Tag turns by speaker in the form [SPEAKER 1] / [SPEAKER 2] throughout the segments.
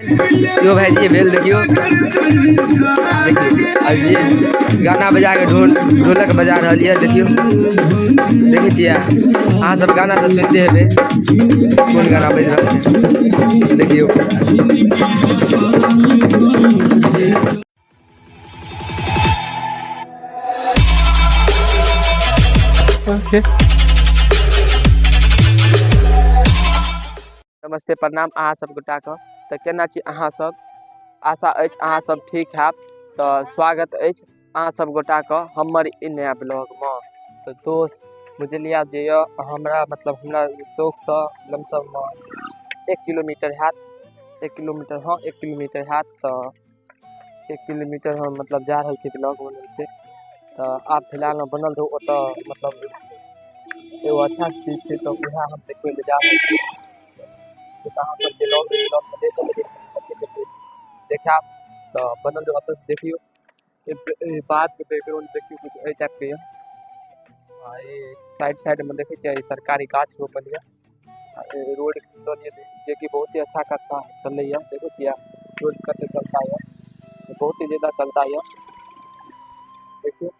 [SPEAKER 1] यो भाई जी भेल देखियो अब ये गाना बजा के ढोलक बजा रहा है देखियो देखे छियै अहाँ सब गाना तो सुनते हेबे कौन गाना बज रहा है देखियो नमस्ते प्रणाम अहाँ सब गोटा के तो केना छी अहाँ सब आशा अछि अहाँ सब ठीक हैब तो स्वागत अछि अहाँ सब गोटा के हमर इ नया ब्लॉग में तो दोस्त बुझलिए जे हमरा मतलब हमरा चौक से लमसम 1 किलोमीटर हैत 1 किलोमीटर हाँ 1 किलोमीटर हैत तो 1 किलोमीटर हम मतलब जा रहल छी ब्लॉग बनबे तो आप फिलहाल में बनल रहू ओतऽ मतलब एगो अच्छा चीज छै तो वएह हम देखबै ले जा रहल छी अहाँ सब ब्लॉग देखा तो बनल रहो ओतऽ से देखियो बात के बैकग्राउंड देखियो कुछ ए टाइप के साइड में देखे छियै सरकारी गाछ रोपल है रोड जे कि बहुत ही अच्छा खासा चल है देखे छियै रोड कते चलता है बहुत ही ज्यादा चलता है देखियो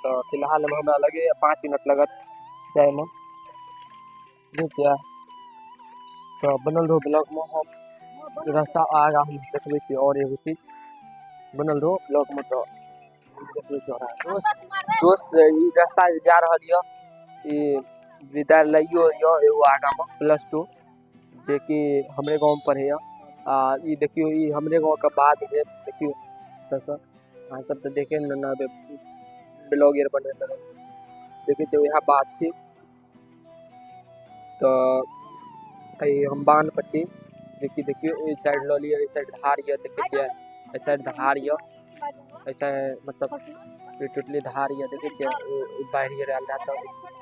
[SPEAKER 1] तो फिलहाल में हमरा लगे 5 मिनट लगत जाए में देखिए तो बनल रहो ब्लॉग में हम रास्ता आगा हम देखबे छी और एगो चीज बनल रहो ब्लॉग में तो देखबे छी दोस्त ई रास्ता जा रहल य ई विद्यालयो य एगो आगा में +2 जे कि हमरे गांव में पढ़े आ ई देखियो ई हमरे गांव के बाद भेल देखियो तस अहाँ सब तो देखे न ब्लॉग एर बने देखे छै वह बात छी तो हम बांध पर छी देखिए देखियो ए साइड ल लिया ए साइड धार ये देखे छियै ए साइड धार ये ऐसा मतलब टोटली धार ये देखे छियै बाहर ये रहल था तो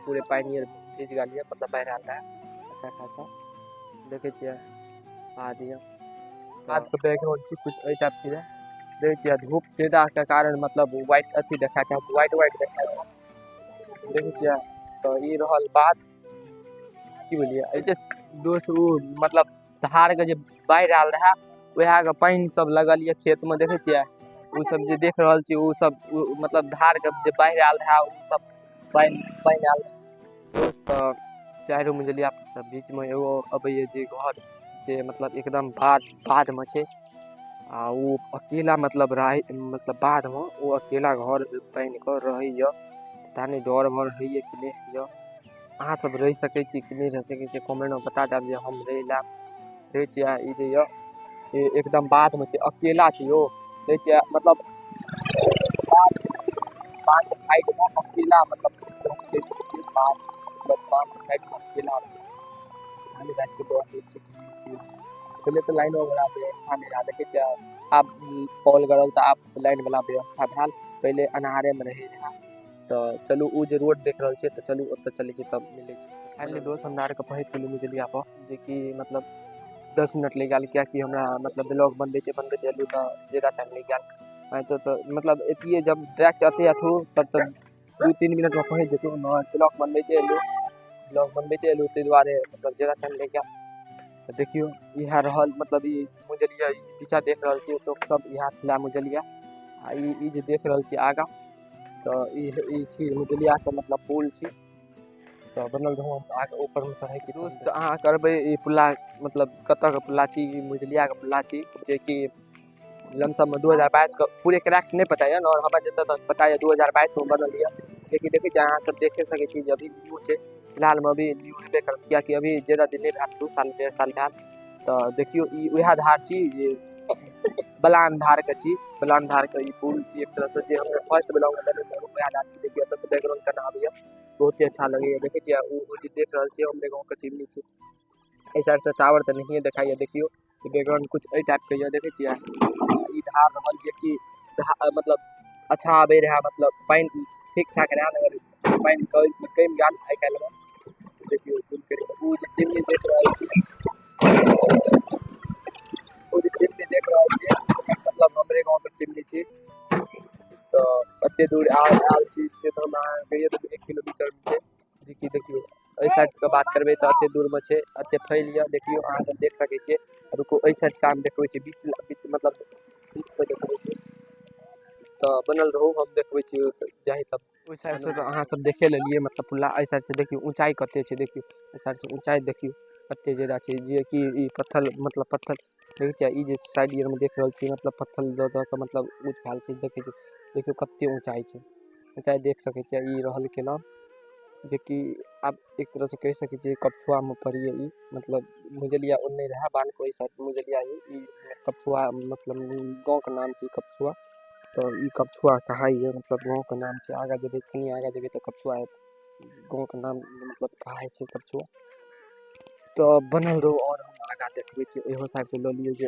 [SPEAKER 1] पूरे पानी भीज गेल ये मतलब बाहर आल है अच्छा खासा देखे छियै आदि बात के बैकग्राउंड छी कुछ ए टाइप के देखे छियै धूप ज्यादा के कारण मतलब व्हाइट अथी देखा था व्हाइट देखा देखे छियै तो ई रहल बात की बोलिए दोस्त वो मतलब धार के जे बाढ़ आल रहा वह के पानी सब लगल ये खेत में देखे छियै उ सब जे देख रहल छी उ सब मतलब धार के जे बाढ़ आल रहा उ सब पानी आल दोस्त चारों मंजिलिया बीच में एगो अबैये जे घर जे मतलब एकदम बाध में छै आ उ अकेला मतलब बाध में वो अकेला घर बन के रही है ताने डर भर है कि नहीं है अहाँ सब रह सके छी कि नहीं रह सके छी कमेंट में बता देब जे हम रह छियै ई जे एकदम बाध में छै अकेला छै यो रह छियै मतलब बाध के साइड में अकेला मतलब बाध के साइड में अकेला खाली रात के डर छै पहले तो लाइन वाला व्यवस्था नहीं रहा देखे छियै आप कॉल करब तो आप लाइन वाला व्यवस्था भेल पहले अनहारे में रहे रहा तो चलू उ जे रोड देख रहल छै तो चलू ओतऽ चले छी तब मिले छी फाइनली दोस्त हमरा के पहुँच गेलू मुजलिया पर जे कि मतलब 10 मिनट ले गया क्या कि हमरा मतलब ब्लॉग बनबे एलू तो ज़्यादा टाइम ले गया तो मतलब एतिए जब डायरेक्ट अते अथू तब 2-3 मिनट में पहुँच जेतू ब्लॉग बनबे एलू ताहि दुआरे मतलब ज़्यादा टाइम ले गया तो देखियो यह रहल मतलब ई मुजलिया पीछा देख रहल छी चौक सब यह छला मुजलिया आ ई जे देख रहल छी आगा तो ई छी मुजलिया के मतलब पुल छी तो बनल रहूँ आगे ऊपर में चढ़े की दोस्त अहाँ करबे ई पुला मतलब कत के पुला छी मुजलिया के पुला छी जे कि लमसम में 2022 के पूरे करेक्ट नहीं पता है और हमें जत तक पता है 2022 में बनल है लेकिन देखे अहाँ सब देखे सके छी अभी न्यू है फिलहाल में अभी न्यू हेबे कर किया कि अभी ज़्यादा दिन नहीं 2 साल 1.5 साल भेल तो देखियो ई वह धार छी ये बलान धार के छी बलान धार के ई पुल छी एक तरह से जे हम फर्स्ट ब्लॉग में बने वह धार छी देखिए एत से बैकग्राउंड करना आबैया बहुत ही अच्छा लगे देखे छियै उ जे देख रहल छी हमरे गांव के चिमनी छी ए साइड से टावर तो नहीं दिखाई देखियो बैकग्राउंड कुछ ए टाइप के देखे छियै ई धार रहल जे कि मतलब अच्छा आबे रहा मतलब पानी ठीक ठाक रहा अगर पानी कम गाल आइ काल में देखियो उ जे चिमनी देख रहल छी मतलब हमरे गांव के चिमनी छी तो एते दूर आल छी से तो हम कहिए तो 1 किलोमीटर छै जे कि देखियो एहि साइडके बात करबै तऽ एतेक दूरमे छै, एतेक फैल यऽ, देखियौ अहाँ सब देख सकै छियै। रुकू एहि साइडके हम देखबै छी, बीच मतलब बीचसँ देखबै छी, तऽ बनल रहू, हम देखबै छी जाहि तब ओहि साइडसँ तऽ अहाँ सब देखे लेलियै मतलब पुल्ला। एहि साइडसँ देखियौ ऊँचाइ कतेक छै, देखियौ एहि साइडसँ ऊँचाइ देखियौ कतेक ज्यादा छै, जे कि ई पत्थर मतलब पत्थर देखै छियै, ई जे साइड ईयरमे देख रहल छी मतलब पत्थर दऽ कऽ मतलब ऊँच भेल छै, देखियौ कतेक ऊँचाइ छै, ऊँचाइ देख सकै छियै। ई रहल केना जे कि आब एक तरहसँ कहि सकै छियै कपछुआमे पड़िए, ई मतलब मुजलिया ओन्ने रहै बान्हके ओहि साइड मुजलिया ई कपछुआ मतलब गाँवके नाम छै कपछुआ। तो ई कपछुआ कहाइए मतलब गाँवके नाम छै, आगाँ जेबै कनि आगाँ जेबै तऽ कपछुआ गाँवके नाम मतलब कहाइ छै कपछुआ। तो बनल रहू और हम आगाँ देखबै छी, इहो साइडसँ लऽ लियौ जे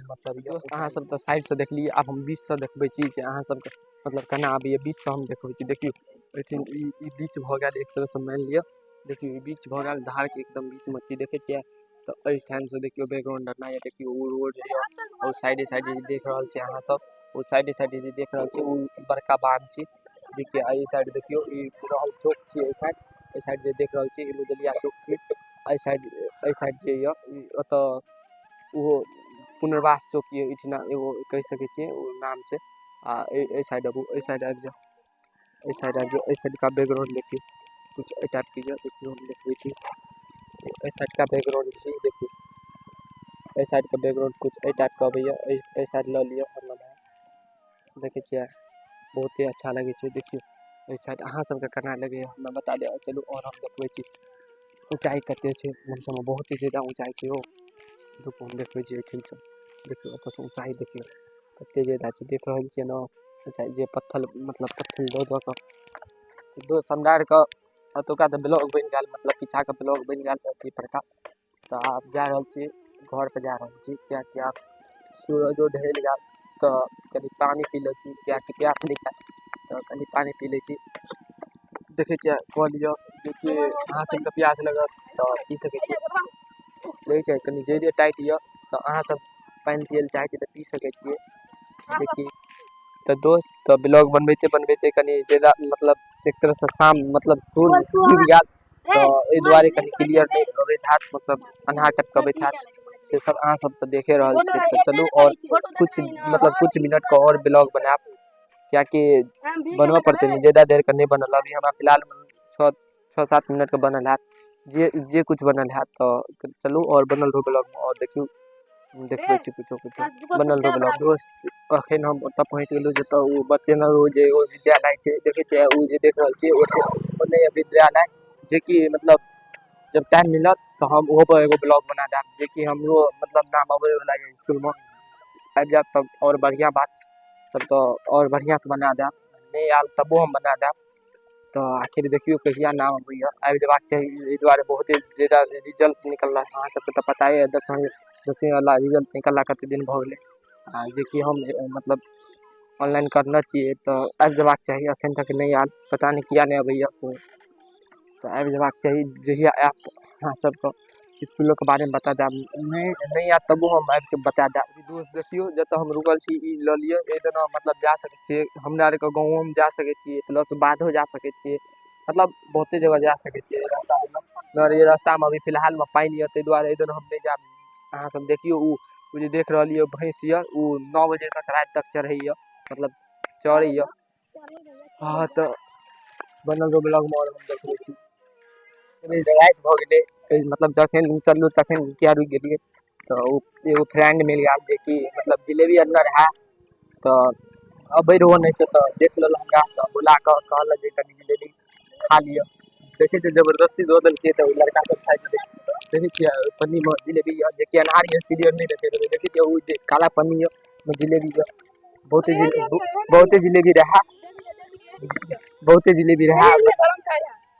[SPEAKER 1] मतलब दोस्त अहाँ सब तऽ साइडसँ देखलियै, आब हम बीचसँ देखबै छी जे अहाँ सबके मतलब केना आबैए, बीचसँ हम देखबै छी। देखियौ एहिठिन ई बीच भऽ गेल एक तरहसँ मानि लिअ, देखियौ ई बीच भऽ गेल, धारके एकदम बीचमे छी देखै छियै। तऽ एहि ठामसँ देखियौ बैकग्राउंड रहना यऽ, देखियौ ओ रोड यऽ, और साइडे साइडे जे देख रहल छी अहाँ सब, ओ साइडे साइडे जे देख रहल छी ओ बड़का बाग छी, जेकि एहि साइड देखियौ ई रहल चौक छी, एहि साइड जे देख रहल छी ई मुजलिया चौक छी। एहि साइड जे यऽ ओतऽ ओहो पुनर्वास चौक यऽ, एहिठिना एगो कहि सकै छियै ओ नाम छै। आ एहि साइड आबू, एहि साइड आबि जाउ, एहि साइड आबि जाउ, एहि साइड का बैकग्राउंड देखिए कुछ एहि टाइपके यऽ, देखियौ हम देखबै छी एहि साइड का बैकग्राउंड भी देखियौ, एहि साइडके बैकग्राउंड कुछ एहि टाइपके अबैए, एहि साइड लऽ लिअ मतलब देखै छियै बहुते अच्छा लगै छै। देखियौ एहि साइड अहाँ सबके केना लगैए हमरा बता दिअ। चलू और हम देखबै छी ऊँचाइ कतेक छै, हमसबमे बहुत ही ज़्यादा ऊँचाइ छै ओ, रुकू हम देखबै छी एहिठिनसँ, देखियौ ओतऽसँ ऊँचाइ देखियौ कतेक ज़्यादा छै, देख रहल छियै ने ऊँचाइ, जे पत्थर मतलब पत्थर दऽ कऽ दोस्त हमरा आरके एतुका तऽ ब्लॉग बनि गेल, मतलब पीछाके ब्लॉग बनि गेल अथी परका। तऽ आब जा रहल छी घरपर जा रहल छी, किएकि आब सूरजो ढलि गेल, तऽ कनि पानि पी लै छी, किएकि प्यास लागल तऽ कनि पानि पी लै छी। देखै छियै कऽ लिअ जेकि अहाँ सबके प्यास लगत तऽ पी सकै छी, देखै छियै कनि ज्यादे टाइट यऽ तऽ अहाँ सब पानि पियै लए चाहै छी तऽ पी सकै छियै। जेकि तऽ दोस्त तऽ ब्लॉग बनबैते बनबैते कनि ज्यादा मतलब एक तरहसँ शाम मतलब सूर्य डूबि गेल, तऽ एहि दुआरे कनि क्लियर नहि अबैत हैत, मतलब अन्हार टाइपके अबैत हैत, से सब अहाँ सब तऽ देखे रहल छियै। तऽ चलू और कुछ मिनटके और ब्लॉग बनाएब, किएकि बनबऽ पड़तै ने, ज़्यादा देरके नहि बनल, अभी हमरा फिलहाल 6-7 मिनटके बनल हैत, जे कुछ बनल हैत। तऽ चलू और बनल रहू ब्लॉगमे, और देखियौ देखबै छी कुछो बनल रहू ब्लॉग। दोस्त अखन हम ओतऽ पहुँच गेलहुँ जतऽ ओ बतेने रहौ जे एगो विद्यालय छै, देखै छियै ओ जे देख रहल छियै ओतै विद्यालय, जेकि मतलब जब टाइम मिलत तऽ हम ओहोपर एगो ब्लॉग बना देब, जेकि हमरो मतलब नाम अबैवला यऽ इसकुलमे, आबि जायत तब और बढ़िआँ बात, तब तऽ और बढ़िआँसँ बना देब, नहि आयल तबो हम बना देब। तऽ आखिर देखियौ कहिया नाम अबैए, आबि जयबाक चाही, एहि दुआरे बहुते ज़्यादा रिजल्ट निकलला अहाँ सबके तऽ पता यऽ, 10वींवला रिजल्ट निकलला कतेक दिन भऽ गेलै, जेकि हम मतलब ऑनलाइन करने छियै, तऽ आबि जयबाक चाही, एखन तक नहि आयल, पता नहि किया नहि अबैए, तऽ आबि जयबाक चाही। जहिया आयत अहाँ सबके इसकुलोके बारेमे बता देब, नहि आयत तबो हम आबि कऽ बता देब। दोस्त देखियौ जतऽ हम रुकल छी ई लऽ लिअ, एहि दना मतलब जा सकै छियै, हमरा आरके गाँवोमे जा सकै छियै, प्लस बाधो जा सकै छियै, मतलब बहुते जगह जा सकै छियै रास्तामे, मगर ई रास्तामे अभी फिलहालमे पानि यऽ, ताहि दुआरे एहि दना हम नहि जायब। अहाँ सब देखियौ ओ जे देख रहल यऽ भैंस यऽ, ओ 9 बजे तक राति तक चढ़ैए, मतलब चरैए। हाँ तऽ बनल रहू ब्लॉगमे और हम देखबै छी। राति भऽ गेलै, मतलब जखन उतरलहुँ तखन किया रुकि गेलियै, तऽ ओ एगो फ्रेंड मिल गेल जेकि मतलब जिलेबी अन्दर रहै, तऽ अबै रहो नहि से तऽ देख लेलक हमरा, तऽ बुला कऽ कहलक जे कनि जिलेबी खा लिअ, देखै छियै जबरदस्ती दऽ देलकै, तऽ ओ लड़का सब खाइ छै, देखै छियै पन्नीमे जिलेबी यऽ, जेकि अन्हार यऽ क्लियर नहि देखै, देखै छियै ओ जे काला पन्नी यऽ जिलेबी यऽ, बहुते जिलेबी रहै,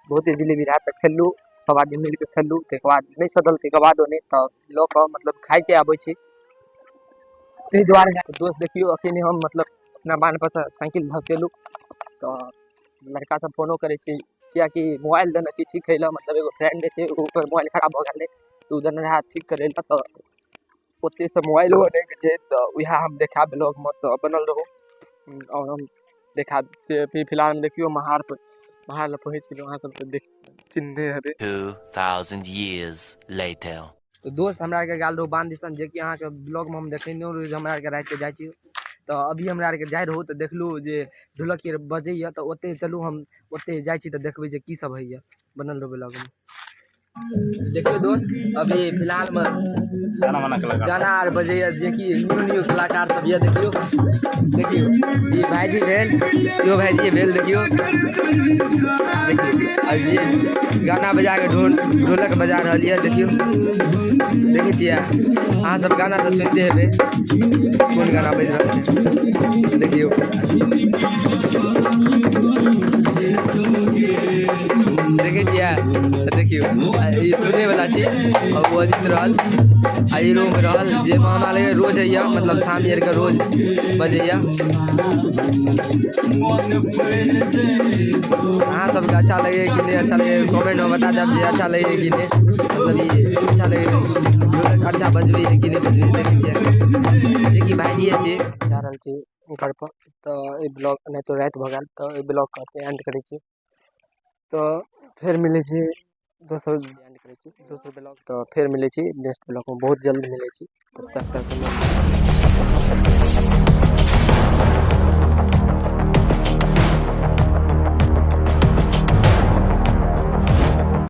[SPEAKER 1] बहुते जिलेबी रहै, तऽ खेलहुँ सब आदमी मिल कऽ खेलहुँ, ताहिके बाद नहि सधल, ताहिके बादो नहि तऽ लऽ कऽ मतलब खाइते आबै छी, ताहि दुआरे दोस्त देखियौ अखन हम मतलब अपना बान्हपर सँ साइकिल भसेलहुँ, तऽ लड़का सब फोनो करै छै, किएकि मोबाइल देने छी ठीक होइ लए, मतलब एगो फ्रेंड छै ओकर मोबाइल खराब भऽ गेल रहै, तऽ ओ देने रहै ठीक करै लए, तऽ ओतेसँ मोबाइलो नहि छै, तऽ वएह हम देखायब ब्लॉगमे, तऽ बनल रहू। और हम देखायब फिलहाल देखियौ महार लग पहुँच गेलहुँ, अहाँ सब तऽ देख चिन्हने हरे
[SPEAKER 2] 2000 years later.
[SPEAKER 1] तो दोस्त हमरा के गेल रहो बांध दिसन जे कि अहाँ के ब्लॉग में हम देखने रहो जे हमरा के रात के जाय छी। तो अभी हमरा के जाय रहो तो देखलू जे ढोलक के बजैया तो ओते चलू हम ओते जाय छी तो देखबै जे की सब होइया बनल रहो ब्लॉग में। देखियो दोस्त अभी फिलहाल में गाना आर बजैया जे कि न्यू कलाकार सब ये देखियो ये भाईजी भेल यो भाईजी भेल देखियो अब ये गाना बजा के ढोलक बजा रहा है देखियो देखे छियै अहाँ सब गाना तो सुनते हेबे कौन गाना बज रहा है देखियो देखे छियै देखियो ई सुने वाला छी और वो अजीत रहल आई रूम रहल जे माना लगे रोज अइया मतलब शाम यर के रोज बजैया। अहाँ सबके अच्छा लगे कि नहीं अच्छा लगे कमेंट में बता देब जे अच्छा लगे कि नहीं मतलब ये अच्छा लगे अच्छा बजबै कि नहीं बजबै देखै छियै जे कि भाईजी छै जा रहल छी घर पर। तो ई ब्लॉग नहीं तो रात भ गेल तो ई ब्लॉग के एंड करै छी तो फिर मिले छी दोसर एंड करै छी दोसर ब्लॉग तो फिर मिले छी नेक्स्ट ब्लॉग में बहुत जल्द मिले छी तब तक